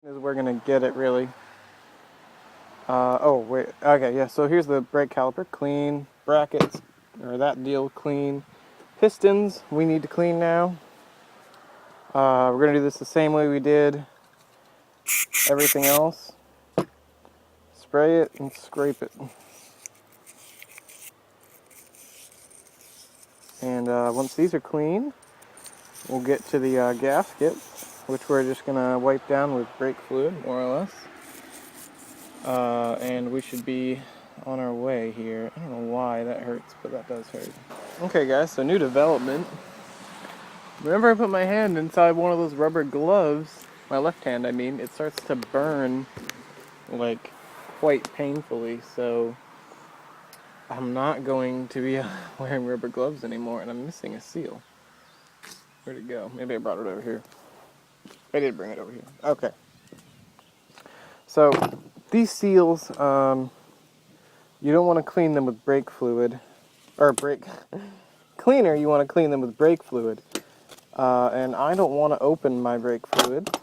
Is we're gonna get it really. Oh wait, okay, yeah, so here's the brake caliper, clean, brackets, or that deal clean, pistons we need to clean now. We're gonna do this the same way we did everything else. Spray it and scrape it. And once these are clean, we'll get to the gaskets, which we're just gonna wipe down with brake fluid, more or less. And we should be on our way here. I don't know why that hurts, but that does hurt. Okay guys, so new development. Whenever I put my hand inside one of those rubber gloves, my left hand I mean, it starts to burn like quite painfully, so I'm not going to be wearing rubber gloves anymore, and I'm missing a seal. Where'd it go? Maybe I brought it over here. I did bring it over here. Okay. So these seals, you don't want to clean them with brake fluid, or brake cleaner, you want to clean them with brake fluid. And I don't want to open my brake fluid,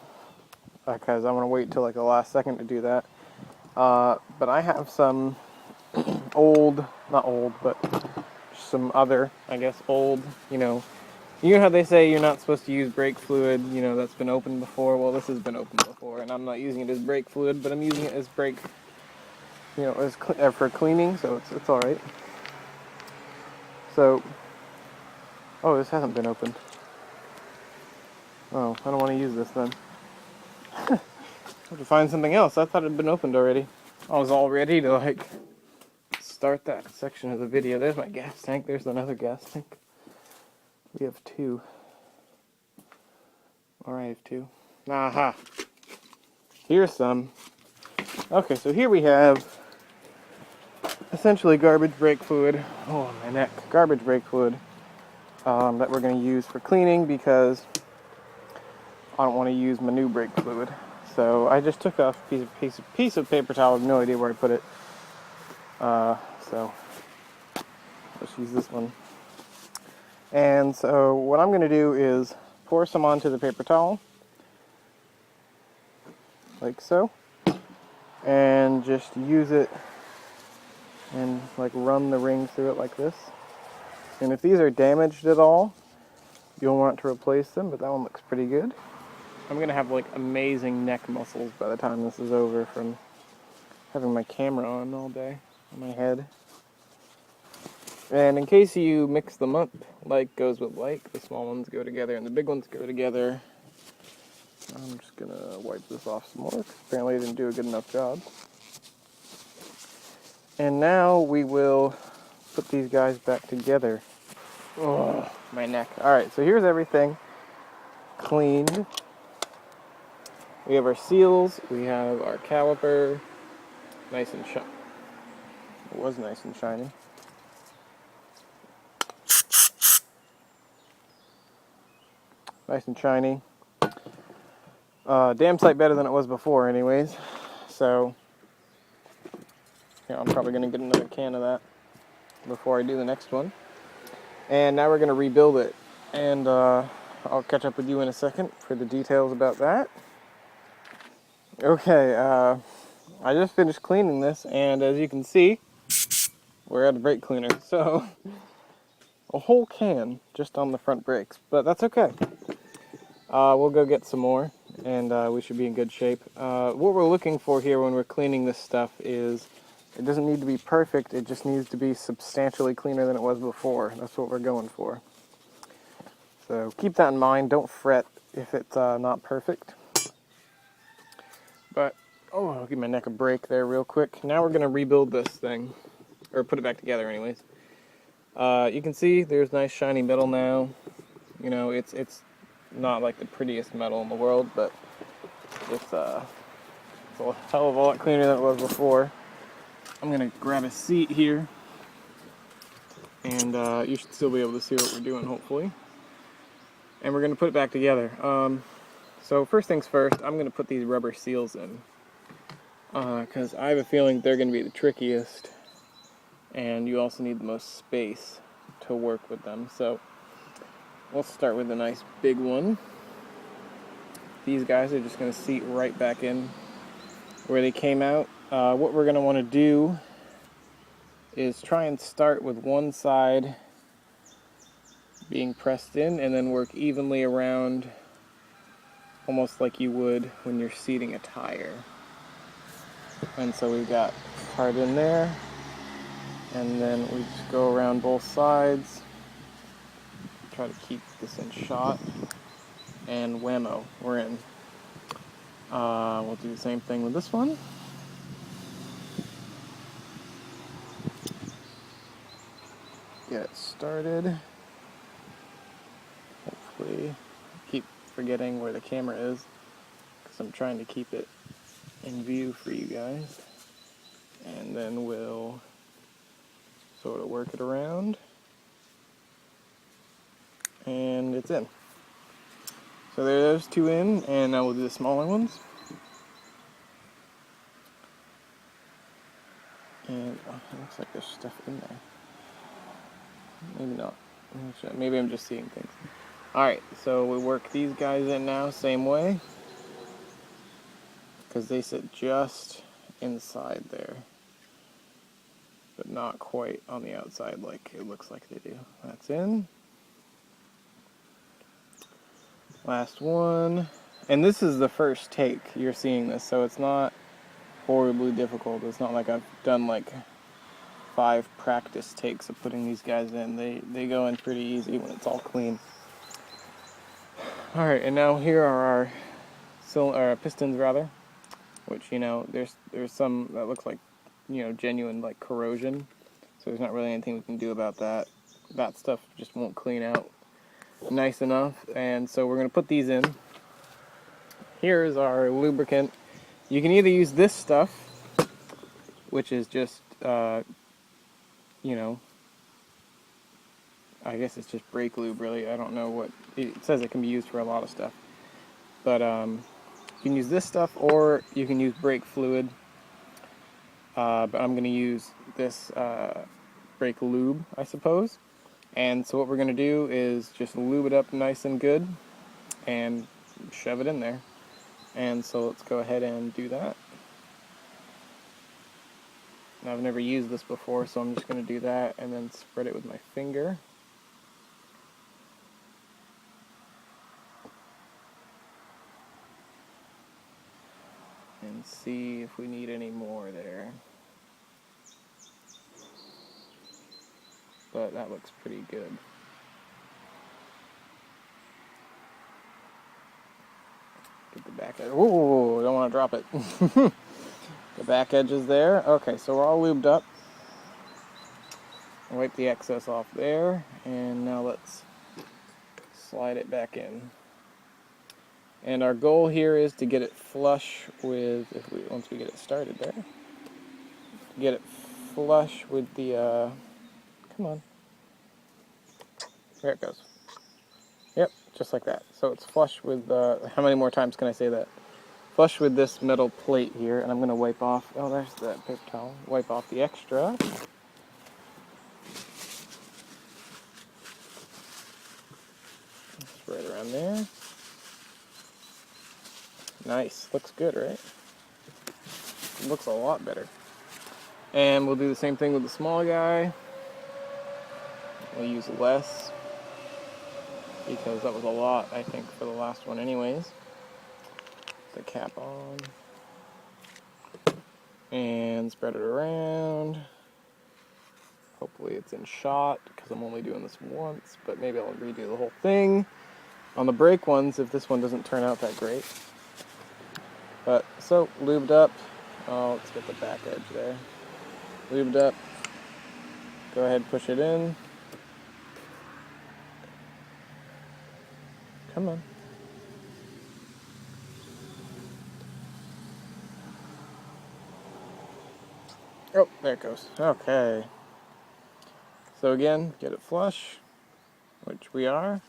because I want to wait till like the last second to do that. But I have some not old, but some other, I guess, old, you know how they say you're not supposed to use brake fluid, that's been opened before. Well, this has been opened before, and I'm not using it as brake fluid, but I'm using it as brake, for cleaning, so it's all right. So, oh, this hasn't been opened. Oh, I don't want to use this then. I have to find something else. I thought it had been opened already. I was all ready to start that section of the video. There's my gas tank. There's another gas tank. We have two. Or I have two. Aha! Here's some. Okay, so here we have essentially garbage brake fluid. Oh, my neck. Garbage brake fluid that we're going to use for cleaning because I don't want to use my new brake fluid. So I just took off a piece of paper towel. I have no idea where I put it. So let's use this one. And so what I'm going to do is pour some onto the paper towel, like so, and just use it and run the ring through it like this. And if these are damaged at all, you'll want to replace them, but that one looks pretty good. I'm going to have amazing neck muscles by the time this is over from having my camera on all day on my head. And in case you mix them up, like goes with like, the small ones go together and the big ones go together. I'm just going to wipe this off some more, because apparently I didn't do a good enough job. And now we will put these guys back together. Oh, my neck. Alright, so here's everything cleaned. We have our seals, we have our caliper, nice and shiny. It was nice and shiny. Nice and shiny. Damn sight better than it was before anyways. So, I'm probably going to get another can of that before I do the next one. And now we're going to rebuild it. And I'll catch up with you in a second for the details about that. Okay, I just finished cleaning this, and as you can see, we're out of brake cleaner. So, a whole can just on the front brakes, but that's okay. We'll go get some more, and we should be in good shape. What we're looking for here when we're cleaning this stuff is, it doesn't need to be perfect, it just needs to be substantially cleaner than it was before. That's what we're going for. So keep that in mind, don't fret if it's not perfect. But, oh, I'll give my neck a break there real quick. Now we're going to rebuild this thing, or put it back together anyways. You can see there's nice shiny metal now. It's not like the prettiest metal in the world, but it's a hell of a lot cleaner than it was before. I'm going to grab a seat here, and you should still be able to see what we're doing, hopefully. And we're going to put it back together. So first things first, I'm going to put these rubber seals in, because I have a feeling they're going to be the trickiest, and you also need the most space to work with them. So we'll start with a nice big one. these guys are just going to seat right back in where they came out. What we're going to want to do is try and start with one side being pressed in and then work evenly around, almost like you would when you're seating a tire. And so we've got part in there, and then we just go around both sides, try to keep this in shot, and whammo, we're in. We'll do the same thing with this one. Get it started. Hopefully, keep forgetting where the camera is because I'm trying to keep it in view for you guys. And then we'll sort of work it around. And it's in. So there's two in, and now we'll do the smaller ones. And it looks like there's stuff in there. Maybe not. Maybe I'm just seeing things. Alright, so we work these guys in now, same way. Because they sit just inside there. But not quite on the outside like it looks like they do. That's in. Last one. And this is the first take you're seeing this, so it's not horribly difficult. It's not like I've done like 5 practice takes of putting these guys in. They go in pretty easy when it's all clean. Alright, and now here are our pistons rather, which, you know, there's some that looks like, you know, genuine like corrosion. So there's not really anything we can do about that. That stuff just won't clean out nice enough, and so we're going to put these in. Here's our lubricant. You can either use this stuff, which is just, you know, I guess it's just brake lube really. I don't know what, it says it can be used for a lot of stuff. But you can use this stuff, or you can use brake fluid. But I'm going to use this brake lube, I suppose. And so what we're going to do is just lube it up nice and good and shove it in there. And so let's go ahead and do that. Now, I've never used this before, so I'm just going to do that and then spread it with my finger. And see if we need any more there. But that looks pretty good. Get the back edge. Ooh, don't want to drop it. The back edge is there. Okay, so we're all lubed up. Wipe the excess off there, and now let's slide it back in. And our goal here is to get it flush with, once we get it started there, get it flush with the, come on, there it goes. Yep, just like that. So it's flush with, how many more times can I say that? Flush with this metal plate here, and I'm going to wipe off, oh, there's that paper towel, wipe off the extra. Just right around there. Nice, looks good, right? It looks a lot better. And we'll do the same thing with the small guy. We'll use less, because that was a lot, I think, for the last one anyways. The cap on. And spread it around. Hopefully it's in shot, because I'm only doing this once, but maybe I'll redo the whole thing on the brake ones if this one doesn't turn out that great. But, so, lubed up. Oh, let's get the back edge there. Lubed up. Go ahead, push it in. Come on. Oh, there it goes. Okay. So again, get it flush, which we are.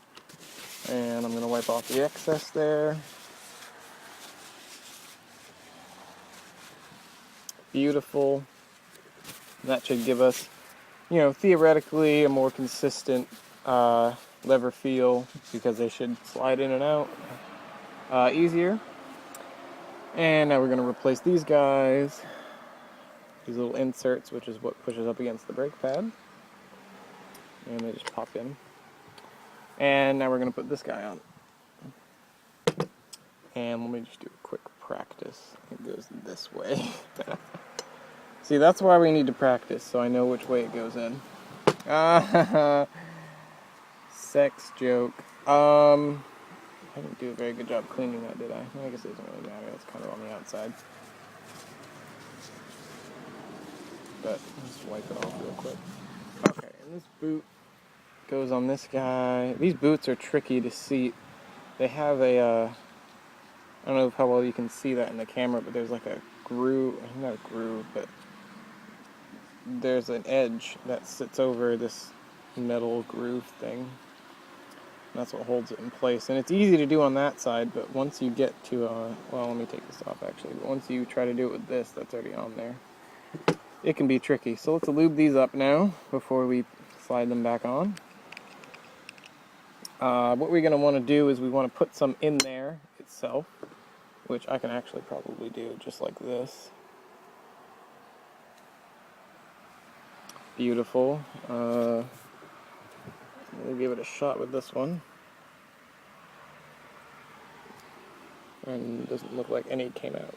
And I'm going to wipe off the excess there. Beautiful. That should give us, you know, theoretically a more consistent lever feel, because they should slide in and out. easier. And now we're going to replace these guys, these little inserts, which is what pushes up against the brake pad. And they just pop in. And now we're going to put this guy on. And let me just do a quick practice. It goes this way. See, that's why we need to practice, so I know which way it goes in. Sex joke. I didn't do a very good job cleaning that, did I? I guess it doesn't really matter. It's kind of on the outside. But let's wipe it off real quick. Okay, and this boot goes on this guy. These boots are tricky to seat. They have a, I don't know how well you can see that in the camera, but there's like a groove, not a groove, but there's an edge that sits over this metal groove thing. That's what holds it in place. And it's easy to do on that side, but once you get to, well, let me take this off actually. But once you try to do it with this, that's already on there. It can be tricky. So let's lube these up now before we slide them back on. What we're going to want to do is we want to put some in there itself, which I can actually probably do just like this. Beautiful. We'll give it a shot with this one. And it doesn't look like any came out.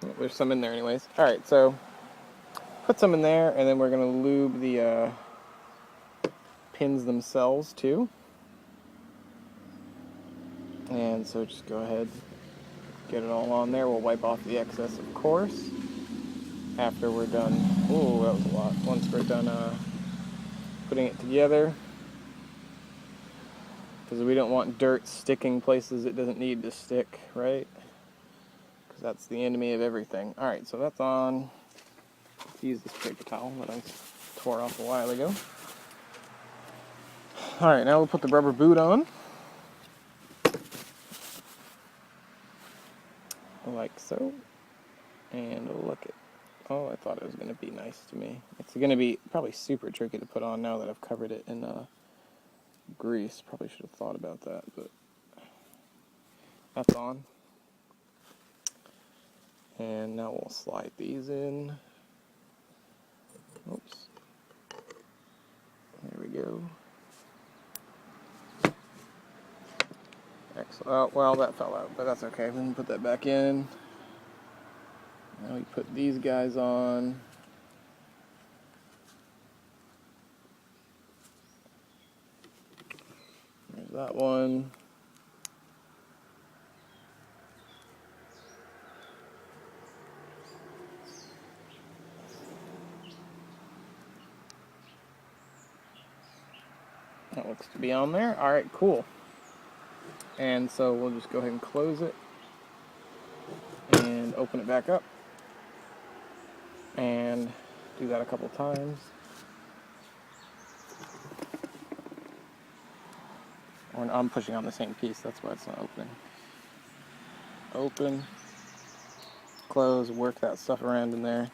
Well, there's some in there anyways. Alright, so put some in there, and then we're going to lube the pins themselves too. And so just go ahead, get it all on there. We'll wipe off the excess, of course, after we're done. Oh, that was a lot. Once we're done putting it together, because we don't want dirt sticking places it doesn't need to stick, right? Because that's the enemy of everything. Alright, so that's on. Let's use this paper towel that I tore off a while ago. Alright, now we'll put the rubber boot on. Like so. And look at, oh, I thought it was going to be nice to me. It's going to be probably super tricky to put on now that I've covered it in grease. Probably should have thought about that, but that's on. And now we'll slide these in. Oops. There we go. Excellent. Oh, well, that fell out, but that's okay. We can put that back in. Now we put these guys on. There's that one. That looks to be on there. Alright, cool. And so we'll just go ahead and close it and open it back up and do that a couple times. Or I'm pushing on the same piece, that's why it's not opening. Open, close, work that stuff around in there.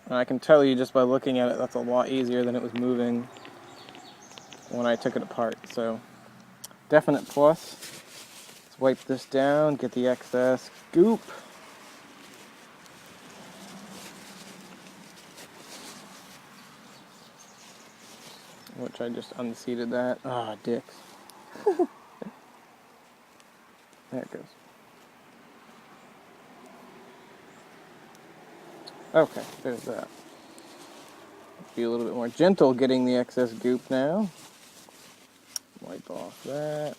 And I can tell you just by looking at it, that's a lot easier than it was moving when I took it apart. So, definite plus. Let's wipe this down, get the excess goop. Which I just unseated that. Ah, dicks. There it goes. Okay, there's that. Be a little bit more gentle getting the excess goop now. Wipe off that.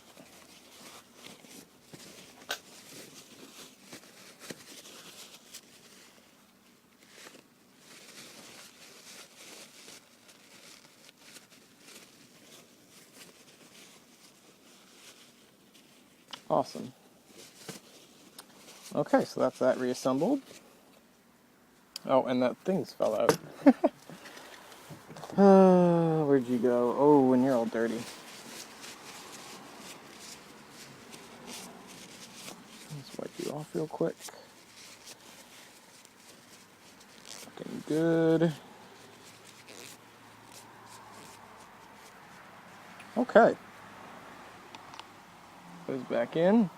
Awesome. Okay, so that's that reassembled. Oh, and that thing's fell out. Where'd you go? Oh, and you're all dirty. Let's wipe you off real quick. Looking good. Okay. Goes back in.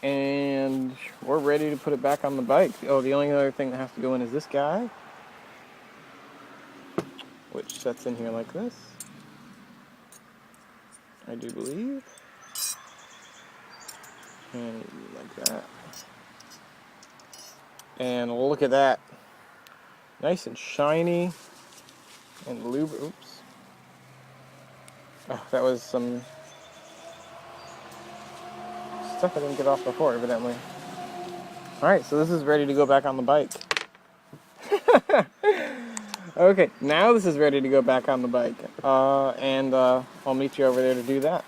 And we're ready to put it back on the bike. Oh, the only other thing that has to go in is this guy, which sets in here like this, I do believe. And like that. And look at that. Nice and shiny. And lube. Oops. Oh, that was some stuff I didn't get off before, evidently. Alright, so this is ready to go back on the bike. Okay, now this is ready to go back on the bike. And I'll meet you over there to do that.